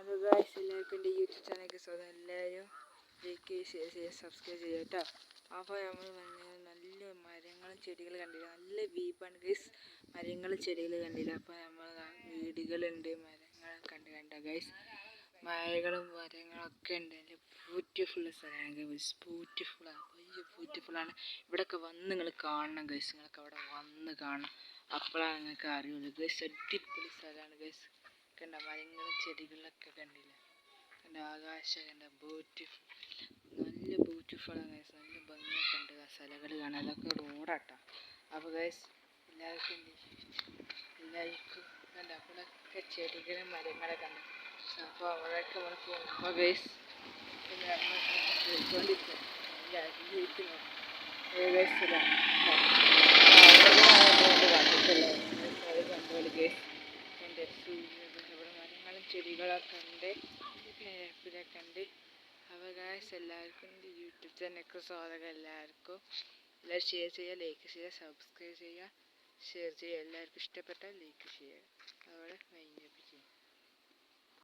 അപ്പോൾ ഗായ്സ് എല്ലാവർക്കും എൻ്റെ യൂട്യൂബ് ചാനലിലേക്ക് സ്വാഗതം. എല്ലാവരും ലൈക്ക് ഷെയർ സബ്സ്ക്രൈബ് ചെയ്യുക കേട്ടോ. അപ്പോൾ നമ്മൾ നല്ല മരങ്ങളും ചെടികൾ കണ്ടില്ല, നല്ല വീപ്പാണ് ഗൈസ്. മരങ്ങളും ചെടികൾ കണ്ടില്ല. അപ്പോൾ നമ്മൾ വീടുകളുണ്ട്, മരങ്ങളൊക്കെ കണ്ട ഗൈസ്. മരങ്ങളും മരങ്ങളൊക്കെ ഉണ്ട്. നല്ല ബ്യൂട്ടിഫുൾ സ്ഥലമാണ് ഗൈസ്. ബ്യൂട്ടിഫുള്ളാണ്. ഇവിടെയൊക്കെ വന്ന് നിങ്ങൾ കാണണം ഗൈസ്. നിങ്ങൾക്ക് അവിടെ വന്ന് കാണണം, അപ്പോഴാണ് നിങ്ങൾക്ക് അറിയുള്ളൂ ഗൈസ്. അടിപൊളി സ്ഥലമാണ് ഗൈസ്. കണ്ട മരങ്ങളും ചെടികളൊക്കെ കണ്ടില്ല, കണ്ട ആകാശം കണ്ട നല്ല ബ്യൂട്ടിഫുള്ളാണ് ഗൈസ്. നല്ല ഭംഗിയൊക്കെ ഉണ്ട് ആ സ്ഥലങ്ങൾ കാണാൻ. അതൊക്കെ റോഡാട്ടോ. അപ്പോൾ ഗൈസ് എല്ലാവർക്കും കണ്ട അപ്പോഴൊക്കെ ചെടികളും മരങ്ങളൊക്കെ ഉണ്ട്. അപ്പോൾ അവിടെയൊക്കെ നമ്മൾ പോകുമ്പോൾ ഗൈസ് പോയിക്കൊണ്ടിരിക്കും മരങ്ങളും ചെടികളൊക്കെ ഉണ്ട്, ഇതൊക്കെ ഉണ്ട്. അപ്പോൾ ഗൈസ് എല്ലാവർക്കും എൻ്റെ യൂട്യൂബ് ചാനലിലേക്ക് സ്വാഗതം. എല്ലാവർക്കും ഷെയർ ചെയ്യുക, ലൈക്ക് ചെയ്യുക, സബ്സ്ക്രൈബ് ചെയ്യുക, ഷെയർ ചെയ്യുക. എല്ലാവർക്കും ഇഷ്ടപ്പെട്ടാൽ ലൈക്ക് ചെയ്യുക. അവിടെ വൈൻഡപ്പ് ചെയ്യും.